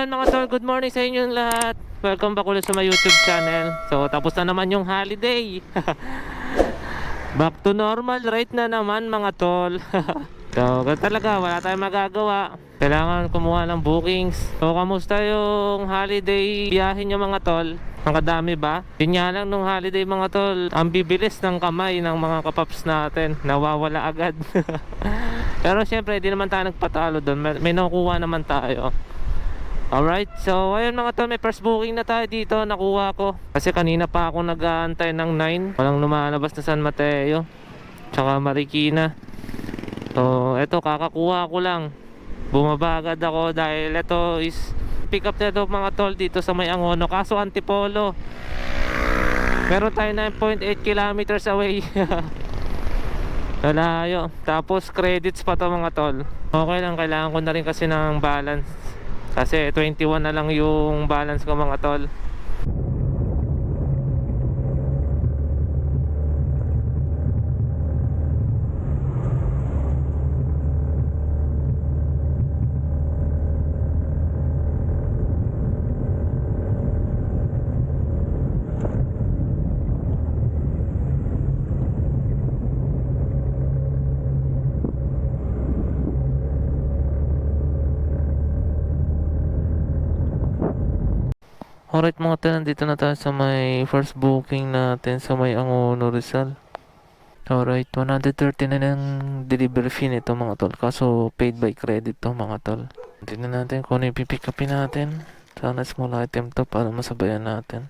ayun mga tol, good morning sa inyong lahat. Welcome back ulit sa my YouTube channel. So tapos na naman yung holiday. Back to normal right na naman mga tol. So talaga wala tayong magagawa. Kailangan kumuha ng bookings. So kamusta yung holiday biyahe nyo mga tol? Ang kadami ba? Yun nga lang nung holiday mga tol, ang bibilis ng kamay ng mga kapaps natin. Nawawala agad. Pero syempre di naman tayo nagpatalo doon. May nakukuha naman tayo. Alright, so ayun mga tol, may first booking na tayo dito, nakuha ko. Kasi kanina pa ako nag-aantay ng 9. Walang lumalabas na San Mateo tsaka Marikina. So eto, kakakuha ko lang. Bumaba agad ako dahil ito is pick up na ito mga tol dito sa may Angono. Kaso Antipolo, meron tayo 9.8 kilometers away. Malayo. Tapos credits pa to mga tol. Okay lang, kailangan ko na rin kasi ng balance. Kasi 21 na lang yung balance ko mga tol. Alright mga tol, nandito na tayo sa may first booking natin sa may Angono, Rizal. Alright, 130 na ng delivery fee nito mga tol. Kaso paid by credit to mga tol. Tignan natin kung ano yung pipick upin natin. Sana small item to para masabayan natin.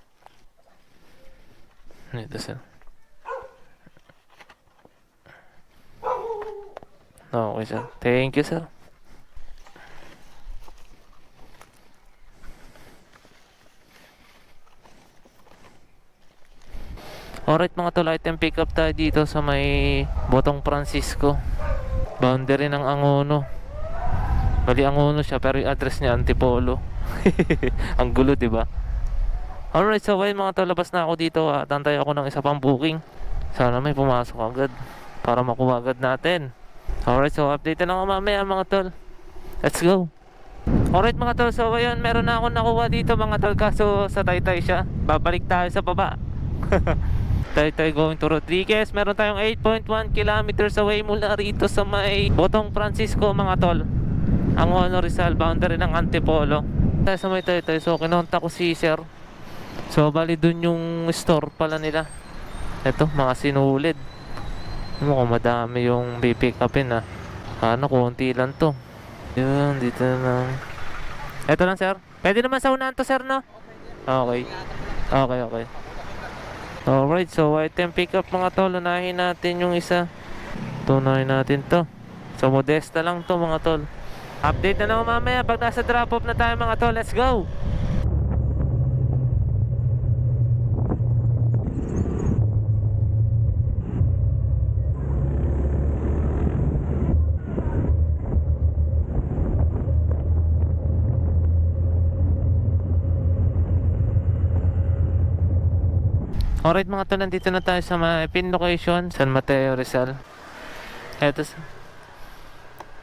Ito sir. Okay sir. Thank you sir. Alright mga tol, item pick up tayo dito sa may Botong Francisco, boundary ng Angono. Bali Angono siya pero yung address niya Antipolo. Ang gulo diba? Alright, so ayun mga tol, labas na ako dito at antay ako ng isa pang booking. Sana may pumasok agad para makuha agad natin. Alright, so update na ako mamaya mga tol. Let's go. Alright mga tol, so ayun, meron na ako nakuha dito mga tol. Kaso sa Taytay siya. Babalik tayo sa baba. Tayo going to Rodriguez. Meron tayong 8.1 kilometers away mula rito sa may Botong Francisco mga tol. Angono, Rizal, boundary ng Antipolo. Tayo sa may Taytay. So kinontak ko si sir. So bali dun yung store pala nila. Ito mga sinulid. Mukhang madami yung pipick upin ha. Ano, konti lang to. Yun, dito na lang. Ito lang sir. Pwede naman sa unahan to sir no? Okay. Okay. Alright, so item pick up mga tol. Unahin natin yung isa. Tunahin natin to. So Modesta lang to mga tol. Update na lang mamaya pag nasa drop off na tayo mga tol. Let's go! Alright mga tol, nandito na tayo sa may pin location, San Mateo, Rizal. Eto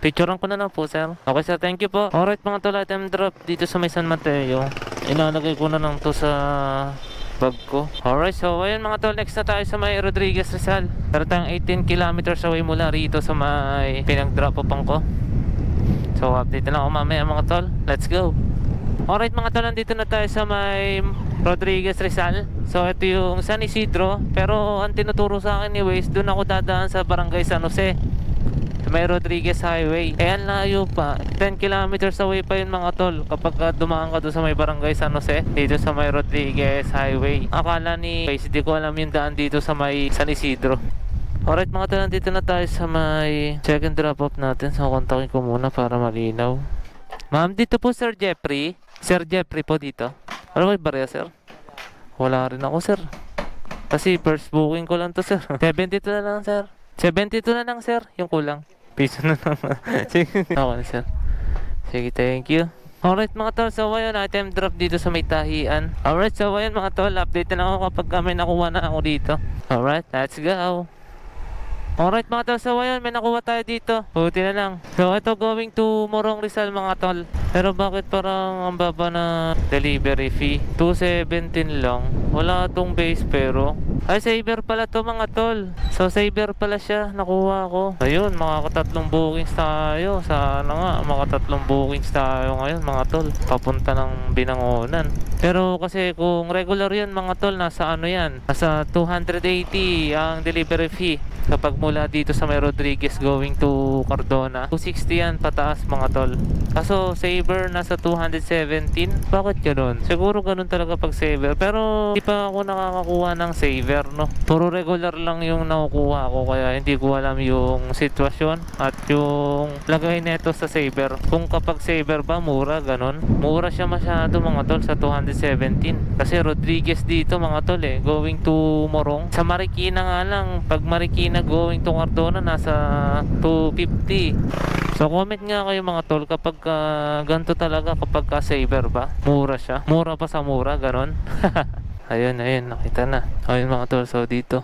picturean ko na lang po sir. Okay sir, thank you po. Alright mga tol, item drop dito sa may San Mateo. Ilalagay ko na lang to sa bag ko. Alright, so ayun mga tol, next na tayo sa may Rodriguez, Rizal. Pero tayong 18 kilometers away mula rito sa may pinag-drop upang ko. So update na lang ako mamaya mga tol. Let's go. Alright mga tol, nandito na tayo sa may Rodriguez, Rizal. So ito yung San Isidro. Pero ang tinuturo sa akin ni Waze, doon ako dadaan sa barangay San Jose, may Rodriguez Highway. Ayan, layo pa. 10 kilometers away pa yun mga tol kapag dumaan ka doon sa may barangay San Jose, dito sa may Rodriguez Highway. Akala ni Waze, di ko alam yung daan dito sa may San Isidro. Alright mga tol, nandito na tayo sa may second drop off natin. So kontakin ko muna para malinaw. Ma'am, dito po Sir Jeffrey. Sir Jeffrey po dito. Ano kayo barya sir? Wala rin ako sir. Kasi first booking ko lang to sir. 72 na lang sir. 72 na lang sir. Yung kulang. Piso na lang. Sige. Okay sir. Sige, thank you. Alright mga tol, so ayun, item drop dito sa may Tahian. Alright, so ayun mga tol, update na ako kapag may nakuha na ako dito. Alright, let's go. Alright mga tol, so ayun, may nakuha tayo dito. Buti na lang. So ito going to Morong Rizal mga tol. Pero bakit parang ang baba na delivery fee? 217 lang. Wala tong base pero ay, saver pala to mga tol. So saver pala siya, nakuha ko. Ayun, makakatatlong bookings tayo. Sana nga, makatatlong bookings tayo ngayon mga tol. Papunta ng Binangonan. Pero kasi kung regular yan mga tol, nasa ano yan? Nasa 280 ang delivery fee. Kapag mula dito sa may Rodriguez going to Cardona, 260 yan pataas mga tol. Kaso saver nasa 217. Bakit ganun? Siguro ganun talaga pag saver. Pero hindi pa ako nakakakuha ng saver, no? Puro regular lang yung nakukuha ko. Kaya hindi ko alam yung sitwasyon at yung lagay neto sa saver. Kung kapag saver ba, mura, ganun. Mura siya masyado mga tol sa 217. Kasi Rodriguez dito mga tol going to Morong. Sa Marikina nga lang, pag Marikina going to Cardona nasa 250. So comment nga kayo mga tol kapag ganito talaga, kapag saver ba, mura siya, mura pa sa mura, ganon. ayun, nakita na. Ayun mga tol, so dito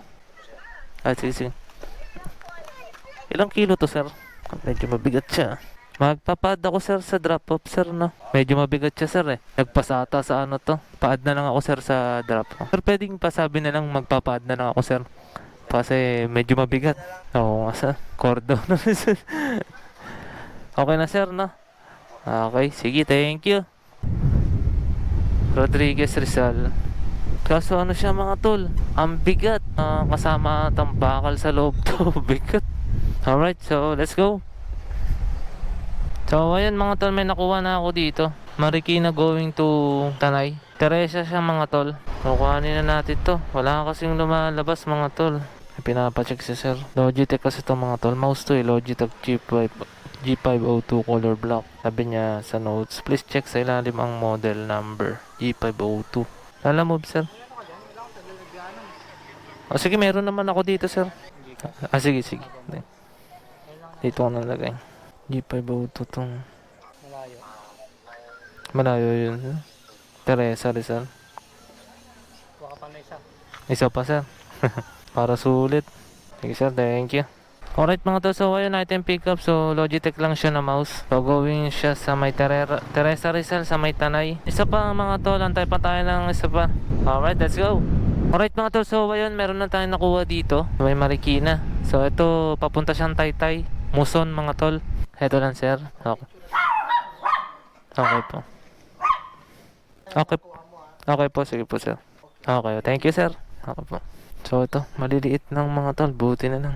sige. Ilang kilo to sir? Medyo mabigat siya. Magpapad ako sir sa drop off sir, no? Medyo mabigat siya sir Nagpasata sa ano to. Paad na lang ako sir sa drop off. Sir pwedeng pasabi na lang magpapad na lang ako sir. Kasi medyo mabigat. Oo nga sir. Cordon. Okay na sir, no? Okay, sige, thank you. Rodriguez Rizal. Kaso ano siya mga tol, ang bigat. Kasama tampakal sa loob to. Bigat. Alright, so let's go. So ayan mga tol, may nakuha na ako dito. Marikina going to Tanay. Teresa siya mga tol. Kukuhanin na natin to. Wala kasing lumalabas mga tol. Pinapacheck si sir. Logitech kasi to mga tol. Mouse to Logitech G502 color block. Sabi niya sa notes, please check sa ilalim ang model number G502. Move sir. Sige, meron naman ako dito sir. Sige. Dito ko nalagay. G502 tong malayo yun. Teresa Rizal. Baka pa na isa. Isa pa sir. Para sulit. Sige sir, thank you. Alright mga to, so ayun, item pickup. So Logitech lang siya na mouse. So going siya sa may Teresa Rizal sa may Tanay. Isa pa mga tol, antay pa tayo ng isa pa. Alright, let's go. Alright mga tol, so ayun, meron na tayong nakuha dito may Marikina. So ito, papunta siyang Taytay, Muson mga tol. Ito lang sir. Okay po. Okay po, sige po sir. Okay, thank you sir. Okay po. So ito, maliliit ng mga tol, buti na lang.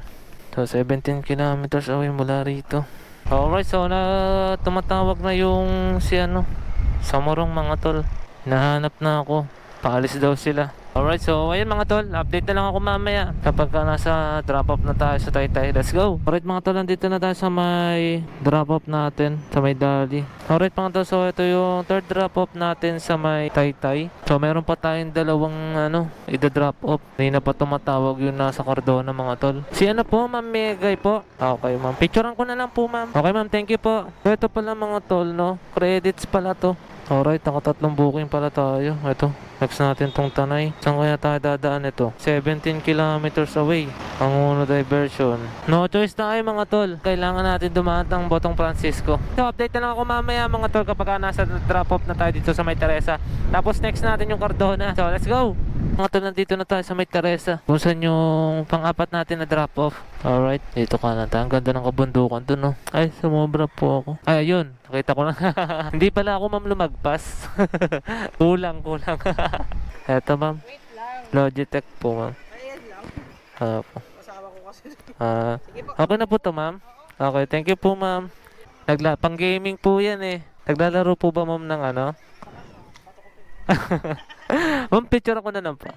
So 17 kilometers away mula rito. Alright, so tumatawag na yung si sa Morong mga tol. Nahanap na ako. Paalis daw sila. Alright, so ayun mga tol, update na lang ako mamaya kapag nasa drop off na tayo sa Taytay. Let's go. Alright mga tol, nandito na tayo sa may drop off natin sa may Dali. Alright mga tol, so ito yung third drop off natin sa may Taytay. So meron pa tayong dalawang ida-drop off. Hindi na pa tumatawag yung nasa Cardona mga tol. Si po, Ma'am Megay po. Okay ma'am, picturean ko na lang po ma'am. Okay ma'am, thank you po. So ito pala mga tol, no, credits pala to. Alright, nakatatlong booking pala tayo. Ito, next natin tong Tanay. Saan kaya tayo dadaan ito? 17 kilometers away. Ang Uno Diversion. No choice na kayo mga tol. Kailangan natin dumaan ng Botong Francisco. So update na lang ako mamaya mga tol kapag nasa drop off na tayo dito sa may Teresa. Tapos next natin yung Cardona. So let's go! Mga tol, nandito na tayo sa may Teresa. Kung saan yung pang-apat natin na drop off. Alright, dito ka na tayo. Ang ganda ng kabundukan dun, no? Ay, sumobra po ako. Ay, ayun. Nakita ko na. Hindi pala ako ma'am lumagpas. kulang. Eto ma'am. Logitech po ma'am. Ayan lang. Po. Kasama ko kasi. Okay na po to ma'am. Okay, thank you po ma'am. Pang gaming po yan Naglalaro po ba ma'am ng Ma'am, picture ako na lang po.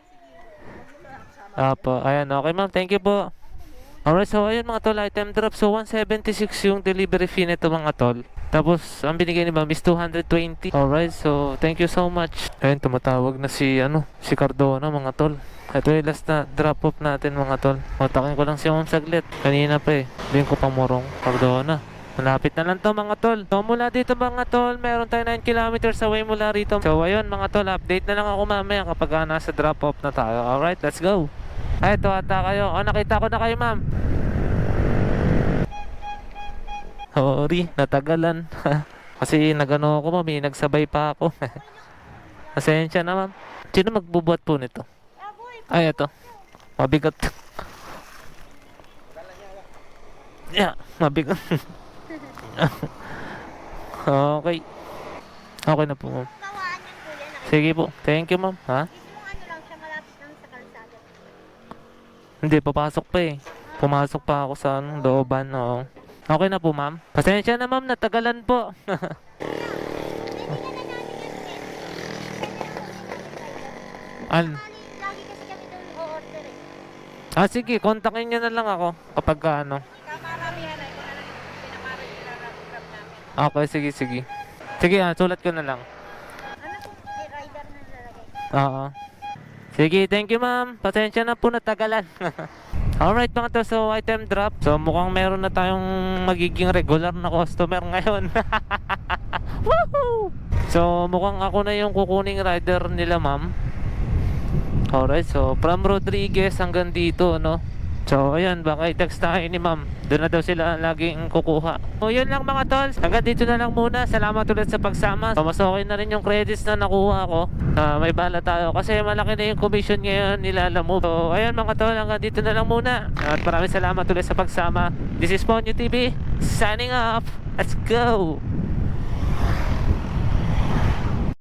Ayan, okay ma'am, thank you po. Alright, so ayun mga tol, item drop. So 176 yung delivery fee nito mga tol. Tapos ang binigay ni ma'am is 220. Alright, so thank you so much. Ayun, tumatawag na si Cardona mga tol. Ito yung last na drop off natin mga tol. Matakin ko lang si ma'am saglit. Kanina pa Din ko pa Morong Cardona. Malapit na lang to mga tol. So mula dito mga tol, meron tayo 9 kilometers away mula rito. So ayun mga tol, update na lang ako mamaya kapag nasa drop off na tayo. Alright, let's go. Ay, ito ata kayo. Nakita ko na kayo ma'am. Sorry, natagalan. Kasi nagano ako ma'am, nagsabay pa ako. Pasensya na ma'am. Sino magbubuhat po nito? Ay, ito. Mabigat. Yeah, mabigat. Okay. Okay na po ma'am. Kawaan yan kuya, Sige po. Thank you ma'am. Ha? mismo ano lang siya, malapit lang sa kalsada. Hindi, papasok pa eh. Pumasok pa ako sa looban. Oo. Okay na po ma'am. Pasensya na ma'am, natagalan po. An? Lagi kasi kami doon o-order eh. Ah, sige, kontakin nyo na lang ako kapag ano. Kamaramihan ay kung ano yung pinamarin nila ng grab namin. Okay, sige, sige. Sige, sulat ko na lang. Ano kung may rider na lalagay? Oo. Sige, thank you ma'am. Pasensya na po, natagalan. Alright mga to, so item drop. So mukhang meron na tayong magiging regular na customer ngayon. Woohoo! So mukhang ako na yung kukuning rider nila ma'am. Alright, so from Rodriguez hanggang dito, no? So ayun, baka i-text tayo ni ma'am. Doon na daw sila laging kukuha. So yun lang mga tol, hanggang dito na lang muna. Salamat ulit sa pagsama. So mas okay na rin yung credits na nakuha ko. May bala tayo kasi malaki na yung commission ngayon nilala mo. So ayun mga tol, hanggang dito na lang muna. At maraming salamat ulit sa pagsama. This is Ponyo TV, signing off. Let's go!